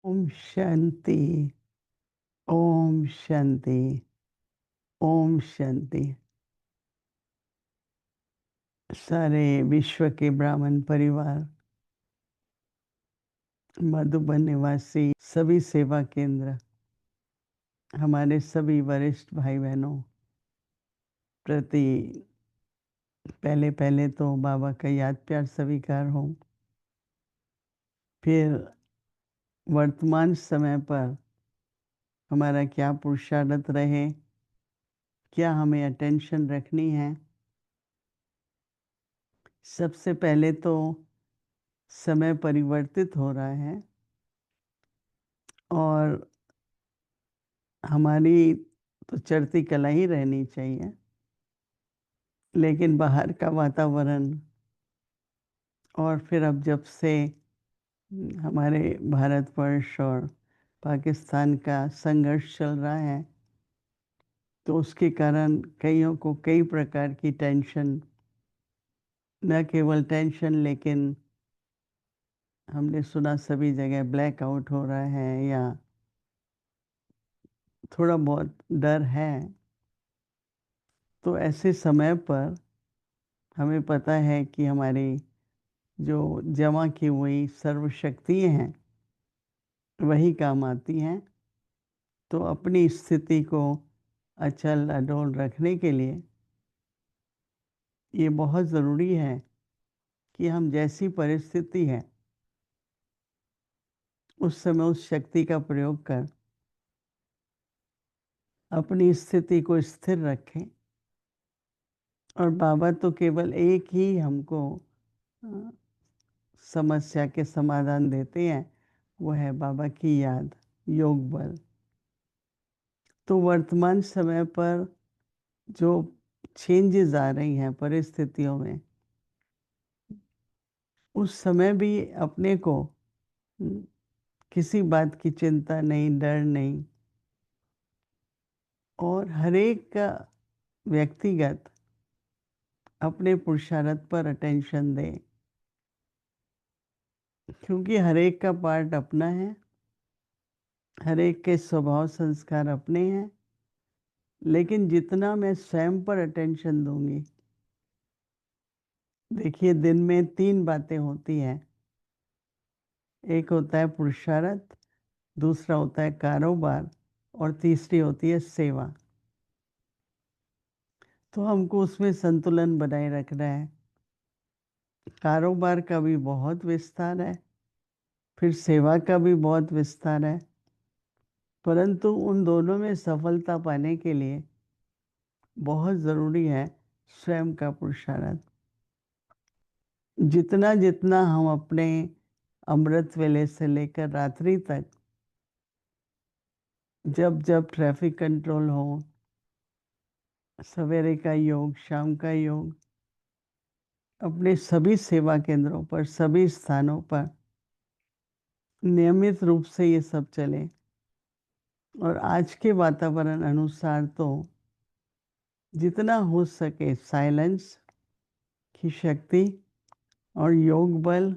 ओम शांति। ओम शांति। ओम शांति। सारे विश्व के ब्राह्मण परिवार, मधुबन निवासी सभी सेवा केंद्र, हमारे सभी वरिष्ठ भाई बहनों प्रति पहले पहले तो बाबा का याद प्यार स्वीकार हो। फिर वर्तमान समय पर हमारा क्या पुरुषार्थ रहे, क्या हमें अटेंशन रखनी है। सबसे पहले तो समय परिवर्तित हो रहा है और हमारी तो चढ़ती कला ही रहनी चाहिए, लेकिन बाहर का वातावरण और फिर अब जब से हमारे भारतवर्ष और पाकिस्तान का संघर्ष चल रहा है, तो उसके कारण कईयों को कई प्रकार की टेंशन, न केवल टेंशन लेकिन हमने सुना सभी जगह ब्लैकआउट हो रहा है या थोड़ा बहुत डर है। तो ऐसे समय पर हमें पता है कि हमारी जो जमा की हुई सर्वशक्तियाँ हैं वही काम आती हैं। तो अपनी स्थिति को अचल अडोल रखने के लिए ये बहुत ज़रूरी है कि हम जैसी परिस्थिति है उस समय उस शक्ति का प्रयोग कर अपनी स्थिति को स्थिर रखें। और बाबा तो केवल एक ही हमको समस्या के समाधान देते हैं, वो है बाबा की याद, योग बल। तो वर्तमान समय पर जो चेंजेस आ रही हैं परिस्थितियों में, उस समय भी अपने को किसी बात की चिंता नहीं, डर नहीं, और हर एक का व्यक्तिगत अपने पुरुषार्थ पर अटेंशन दें, क्योंकि हर एक का पार्ट अपना है, हर एक के स्वभाव संस्कार अपने हैं। लेकिन जितना मैं स्वयं पर अटेंशन दूंगी, देखिए दिन में 3 बातें होती हैं। एक होता है पुरुषार्थ, दूसरा होता है कारोबार और तीसरी होती है सेवा। तो हमको उसमें संतुलन बनाए रखना है। कारोबार का भी बहुत विस्तार है, फिर सेवा का भी बहुत विस्तार है, परंतु उन दोनों में सफलता पाने के लिए बहुत ज़रूरी है स्वयं का पुरुषार्थ। जितना जितना हम अपने अमृत वेले से लेकर रात्रि तक, जब जब ट्रैफिक कंट्रोल हो, सवेरे का योग, शाम का योग, अपने सभी सेवा केंद्रों पर, सभी स्थानों पर नियमित रूप से ये सब चले। और आज के वातावरण अनुसार तो जितना हो सके साइलेंस की शक्ति और योग बल,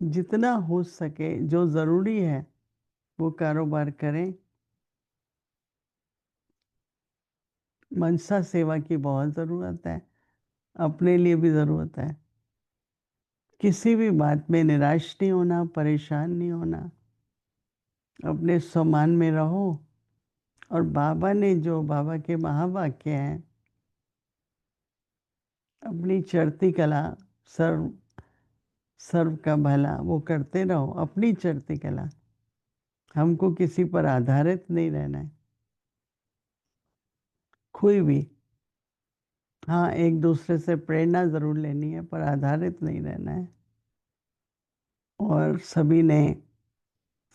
जितना हो सके जो ज़रूरी है वो कारोबार करें। मनसा सेवा की बहुत ज़रूरत है, अपने लिए भी ज़रूरत है। किसी भी बात में निराश नहीं होना, परेशान नहीं होना, अपने सम्मान में रहो। और बाबा ने जो बाबा के महावाक्य हैं, अपनी चढ़ती कला सर्व सर्व का भला, वो करते रहो। अपनी चढ़ती कला, हमको किसी पर आधारित नहीं रहना है, कोई भी। हाँ, एक दूसरे से प्रेरणा ज़रूर लेनी है, पर आधारित नहीं रहना है। और सभी ने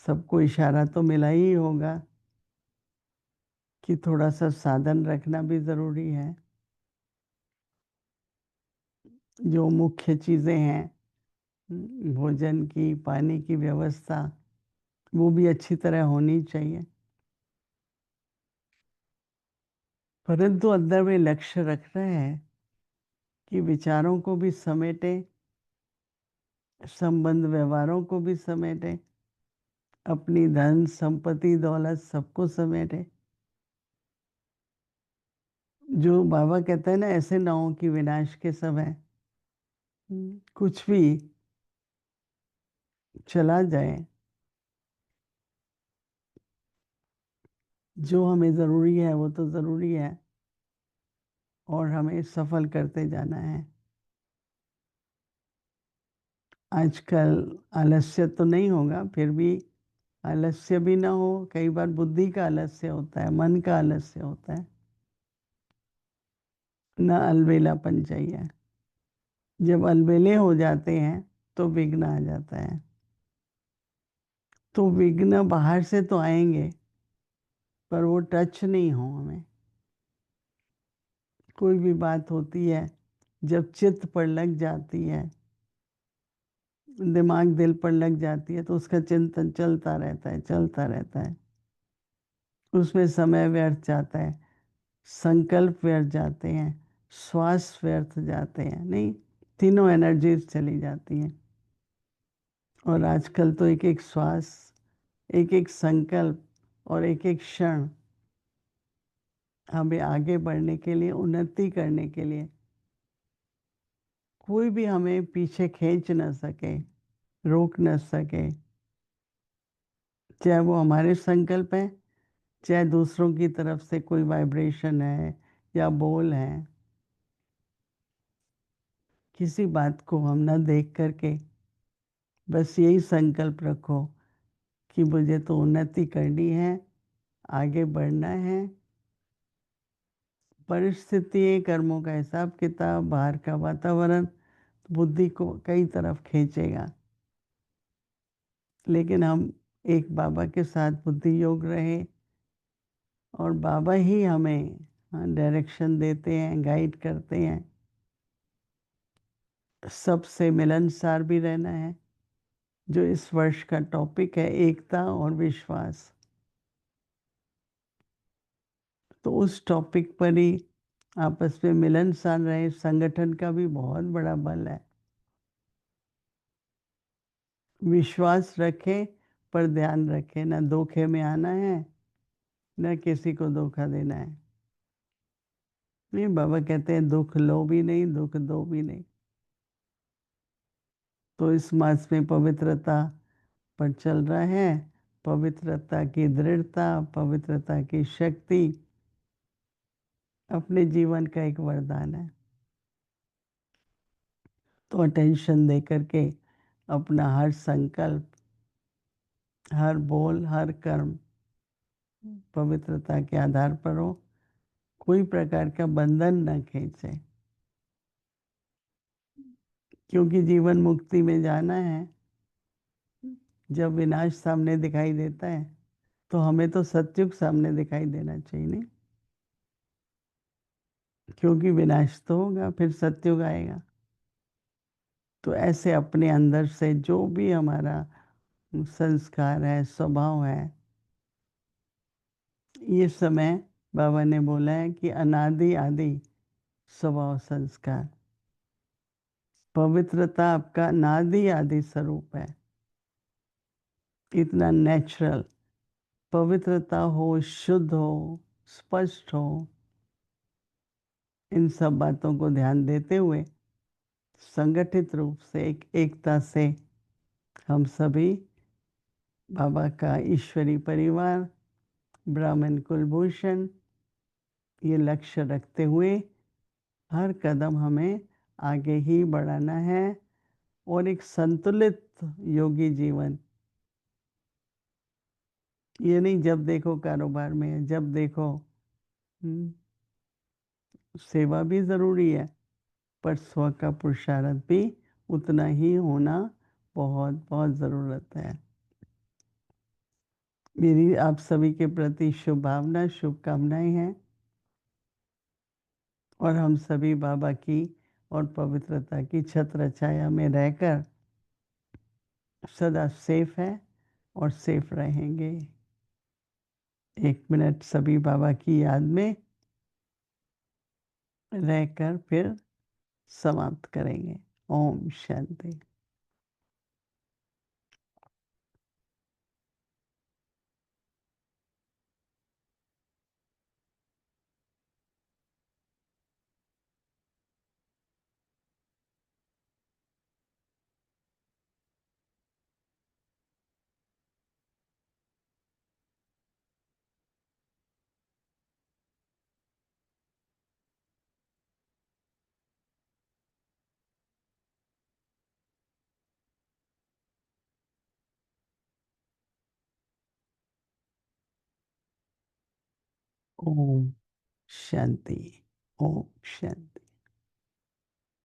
सबको इशारा तो मिला ही होगा कि थोड़ा सा साधन रखना भी ज़रूरी है। जो मुख्य चीज़ें हैं, भोजन की, पानी की व्यवस्था, वो भी अच्छी तरह होनी चाहिए। परंतु अंदर में लक्ष्य रख रहे हैं कि विचारों को भी समेटें, संबंध व्यवहारों को भी समेटें, अपनी धन संपत्ति दौलत सबको समेटे। जो बाबा कहते हैं ना, ऐसे ना हो कि विनाश के समय कुछ भी चला जाए। जो हमें ज़रूरी है वो तो ज़रूरी है, और हमें सफल करते जाना है। आजकल आलस्य तो नहीं होगा, फिर भी आलस्य भी ना हो। कई बार बुद्धि का आलस्य होता है, मन का आलस्य होता है, ना अलबेलापन चाहिए। जब अलबेले हो जाते हैं तो विघ्न आ जाता है। तो विघ्न बाहर से तो आएंगे, पर वो टच नहीं हो हमें। कोई भी बात होती है, जब चित्त पर लग जाती है, दिमाग दिल पर लग जाती है, तो उसका चिंतन चलता रहता है, चलता रहता है। उसमें समय व्यर्थ जाता है, संकल्प व्यर्थ जाते हैं, श्वास व्यर्थ जाते हैं, नहीं, तीनों एनर्जीज चली जाती हैं। और आजकल तो एक एक श्वास, एक एक संकल्प और एक एक क्षण हमें आगे बढ़ने के लिए, उन्नति करने के लिए, कोई भी हमें पीछे खींच न सके, रोक न सके। चाहे वो हमारे संकल्प है, चाहे दूसरों की तरफ से कोई वाइब्रेशन है या बोल है। किसी बात को हम न देख करके बस यही संकल्प रखो कि मुझे तो उन्नति करनी है, आगे बढ़ना है। परिस्थिति, कर्मों का हिसाब किताब, बाहर का वातावरण बुद्धि को कई तरफ खींचेगा, लेकिन हम एक बाबा के साथ बुद्धि योग रहे, और बाबा ही हमें डायरेक्शन देते हैं, गाइड करते हैं। सबसे मिलनसार भी रहना है, जो इस वर्ष का टॉपिक है, एकता और विश्वास। तो उस टॉपिक पर ही आपस में मिलनसार रहे। संगठन का भी बहुत बड़ा बल है। विश्वास रखें, पर ध्यान रखें, ना धोखे में आना है, न किसी को धोखा देना है। नहीं, बाबा कहते हैं दुख लो भी नहीं, दुख दो भी नहीं। तो इस मास में पवित्रता पर चल रहा है। पवित्रता की दृढ़ता, पवित्रता की शक्ति अपने जीवन का एक वरदान है। तो अटेंशन दे करके अपना हर संकल्प, हर बोल, हर कर्म पवित्रता के आधार पर हो। कोई प्रकार का बंधन न खींचे, क्योंकि जीवन मुक्ति में जाना है। जब विनाश सामने दिखाई देता है, तो हमें तो सतयुग सामने दिखाई देना चाहिए, नहीं? क्योंकि विनाश तो होगा, फिर सतयुग आएगा। तो ऐसे अपने अंदर से जो भी हमारा संस्कार है, स्वभाव है, ये समय बाबा ने बोला है कि अनादि आदि स्वभाव संस्कार। पवित्रता आपका अनादि आदि स्वरूप है। इतना नेचुरल पवित्रता हो, शुद्ध हो, स्पष्ट हो। इन सब बातों को ध्यान देते हुए संगठित रूप से, एक एकता से हम सभी बाबा का ईश्वरी परिवार, ब्राह्मण कुलभूषण, ये लक्ष्य रखते हुए हर कदम हमें आगे ही बढ़ाना है, और एक संतुलित योगी जीवन। ये नहीं जब देखो कारोबार में, जब देखो। सेवा भी ज़रूरी है, पर स्व का पुरुषार्थ भी उतना ही होना बहुत बहुत ज़रूरत है। मेरी आप सभी के प्रति शुभ भावना, शुभकामनाएं हैं, और हम सभी बाबा की और पवित्रता की छत्र छाया में रहकर सदा सेफ है और सेफ रहेंगे। 1 मिनट सभी बाबा की याद में रहकर फिर समाप्त करेंगे। ओम शांति। ओम शांति, ओम शांति।